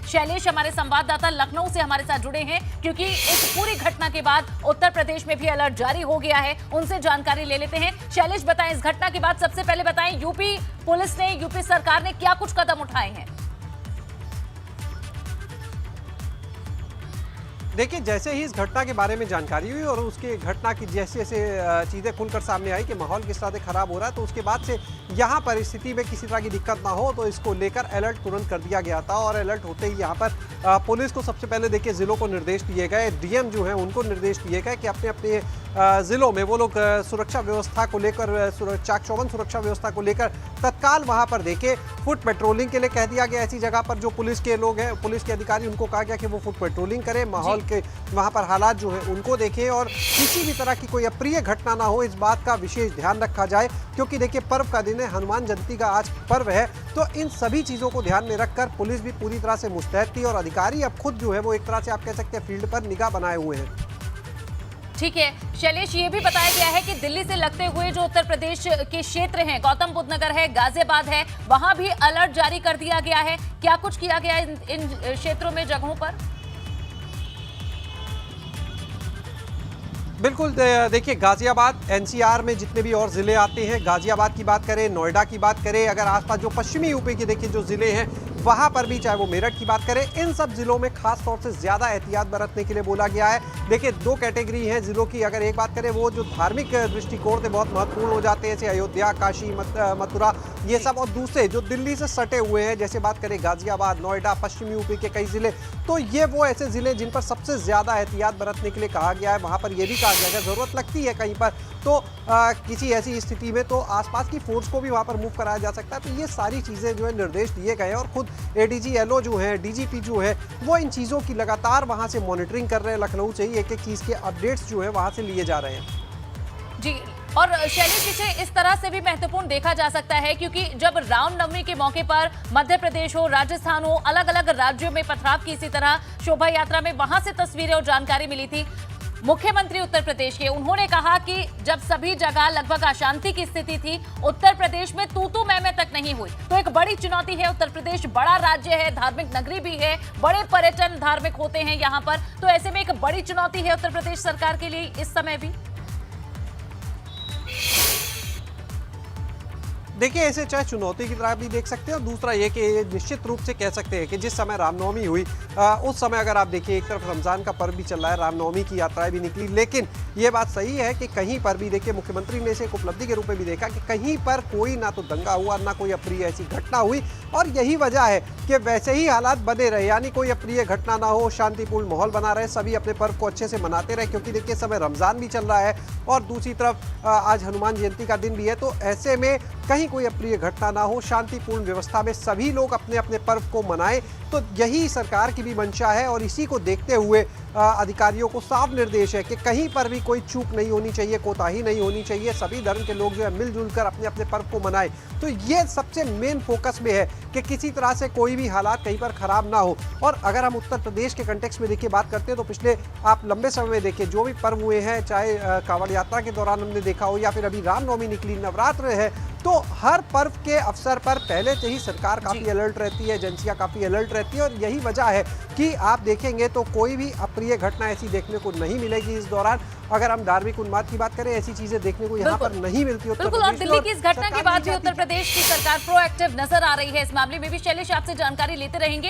शैलेश हमारे संवाददाता लखनऊ से हमारे साथ जुड़े हैं, क्योंकि इस पूरी घटना के बाद उत्तर प्रदेश में भी अलर्ट जारी हो गया है। उनसे जानकारी ले लेते हैं। शैलेश, बताएं, इस घटना के बाद सबसे पहले बताएं, यूपी पुलिस ने, यूपी सरकार ने क्या कुछ कदम उठाए हैं? देखिए, जैसे ही इस घटना के बारे में जानकारी हुई और उसके घटना की जैसे जैसे चीज़ें खुलकर सामने आई कि माहौल किस तरह से खराब हो रहा है, तो उसके बाद से यहाँ पर स्थिति में किसी तरह की दिक्कत ना हो, तो इसको लेकर अलर्ट तुरंत कर दिया गया था। और अलर्ट होते ही यहाँ पर पुलिस को सबसे पहले देखिए जिलों को निर्देश दिए गए, डीएम जो है उनको निर्देश दिए गए कि अपने अपने जिलों में वो लोग सुरक्षा व्यवस्था को लेकर, चाक चौबंद सुरक्षा व्यवस्था को लेकर तत्काल वहाँ पर देखे। फुट पेट्रोलिंग के लिए कह दिया गया, ऐसी जगह पर जो पुलिस के लोग हैं, पुलिस के अधिकारी, उनको कहा गया कि वो फुट पेट्रोलिंग करें, माहौल के वहाँ पर हालात जो है उनको देखें और किसी भी तरह की कोई अप्रिय घटना ना हो, इस बात का विशेष ध्यान रखा जाए। क्योंकि देखिए, पर्व का दिन है, हनुमान जयंती का आज पर्व है, तो इन सभी चीज़ों को ध्यान में रखकर पुलिस भी पूरी तरह से मुस्तैद थी और अधिकारी अब खुद जो है वो एक तरह से आप कह सकते हैं फील्ड पर निगाह बनाए हुए हैं। ठीक है शैलेश, ये भी बताया गया है कि दिल्ली से लगते हुए जो उत्तर प्रदेश के क्षेत्र हैं, गौतम बुद्ध नगर है, गाजियाबाद है, वहां भी अलर्ट जारी कर दिया गया है। क्या कुछ किया गया है इन क्षेत्रों में, जगहों पर? बिल्कुल, देखिए गाजियाबाद एनसीआर में जितने भी और ज़िले आते हैं, गाजियाबाद की बात करें, नोएडा की बात करें, अगर आसपास जो पश्चिमी यूपी के देखिए जो ज़िले हैं वहाँ पर भी, चाहे वो मेरठ की बात करें, इन सब ज़िलों में खास तौर से ज़्यादा एहतियात बरतने के लिए बोला गया है। देखिए, दो कैटेगरी हैं ज़िलों की। अगर एक बात करें, वो जो धार्मिक दृष्टिकोण से बहुत महत्वपूर्ण हो जाते हैं, जैसे अयोध्या, काशी, मथुरा, ये सब, और दूसरे जो दिल्ली से सटे हुए हैं, जैसे बात करें गाजियाबाद, नोएडा, पश्चिमी यूपी के कई ज़िले, तो ये वो ऐसे ज़िले जिन पर सबसे ज़्यादा एहतियात बरतने के लिए कहा गया है। वहाँ पर यह भी कहा गया है अगर ज़रूरत लगती है कहीं पर तो किसी ऐसी स्थिति में तो आसपास की फोर्स को भी वहाँ पर मूव कराया जा सकता है। तो ये सारी चीज़ें जो है निर्देश दिए गए हैं और खुद एडीजी एलओ जो है, डीजीपी जो है, वो इन चीज़ों की लगातार वहाँ से मॉनिटरिंग कर रहे हैं। लखनऊ से ही एक एक चीज़ के अपडेट्स जो है वहाँ से लिए जा रहे हैं। जी, और शैलेश, इसे इस तरह से भी महत्वपूर्ण देखा जा सकता है क्योंकि जब रामनवमी के मौके पर मध्य प्रदेश हो, राजस्थान हो, अलग अलग राज्यों में पथराव की इसी तरह शोभा यात्रा में वहां से तस्वीरें और जानकारी मिली थी। मुख्यमंत्री उत्तर प्रदेश के, उन्होंने कहा कि जब सभी जगह लगभग अशांति की स्थिति थी, उत्तर प्रदेश में तू मैं तक नहीं हुई। तो एक बड़ी चुनौती है। उत्तर प्रदेश बड़ा राज्य है, धार्मिक नगरी भी है, बड़े पर्यटन धार्मिक होते हैं यहाँ पर, तो ऐसे में एक बड़ी चुनौती है उत्तर प्रदेश सरकार के लिए इस समय भी। देखिए, ऐसे चाहे चुनौती की तरह भी देख सकते हैं और दूसरा ये कि निश्चित रूप से कह सकते हैं कि जिस समय रामनवमी हुई उस समय अगर आप देखिए, एक तरफ रमज़ान का पर्व भी चल रहा है, रामनवमी की यात्राएं भी निकली, लेकिन ये बात सही है कि कहीं पर भी देखिए, मुख्यमंत्री ने इसे एक उपलब्धि के रूप में भी देखा कि कहीं पर कोई ना तो दंगा हुआ, ना कोई अप्रिय ऐसी घटना हुई। और यही वजह है कि वैसे ही हालात बने रहे, यानी कोई अप्रिय घटना ना हो, शांतिपूर्ण माहौल बना रहे, सभी अपने पर्व को अच्छे से मनाते रहे। क्योंकि देखिए, समय रमज़ान भी चल रहा है और दूसरी तरफ आज हनुमान जयंती का दिन भी है, तो ऐसे में कहीं कोई अप्रिय घटना ना हो, शांतिपूर्ण व्यवस्था में सभी लोग अपने अपने पर्व को मनाएं। तो यही सरकार की भी मंशा है और इसी को देखते हुए अधिकारियों को साफ निर्देश है कि कहीं पर भी कोई चूक नहीं होनी चाहिए, कोताही नहीं होनी चाहिए, सभी धर्म के लोग जो है मिलजुल कर अपने अपने पर्व को मनाएं। तो ये सबसे मेन फोकस में है कि किसी तरह से कोई भी हालात कहीं पर खराब ना हो। और अगर हम उत्तर प्रदेश के कंटेक्स्ट में देखिए बात करते हैं, तो पिछले आप लंबे समय में देखिए जो भी पर्व हुए हैं, चाहे कांवड़ यात्रा के दौरान हमने देखा हो या फिर अभी रामनवमी निकली, नवरात्र है, तो हर पर्व के अवसर पर पहले से ही सरकार काफ़ी अलर्ट रहती है, एजेंसियां काफ़ी अलर्ट रहती है। और यही वजह है कि आप देखेंगे तो कोई भी अप्रिय घटना ऐसी देखने को नहीं मिलेगी इस दौरान। अगर हम धार्मिक उन्माद की बात करें, ऐसी चीजें देखने को यहाँ पर नहीं मिलती। बिल्कुल, और दिल्ली की इस घटना के बाद भी उत्तर प्रदेश की सरकार प्रोएक्टिव नजर आ रही है। इस मामले में भी शैलेश आपसे जानकारी लेते रहेंगे।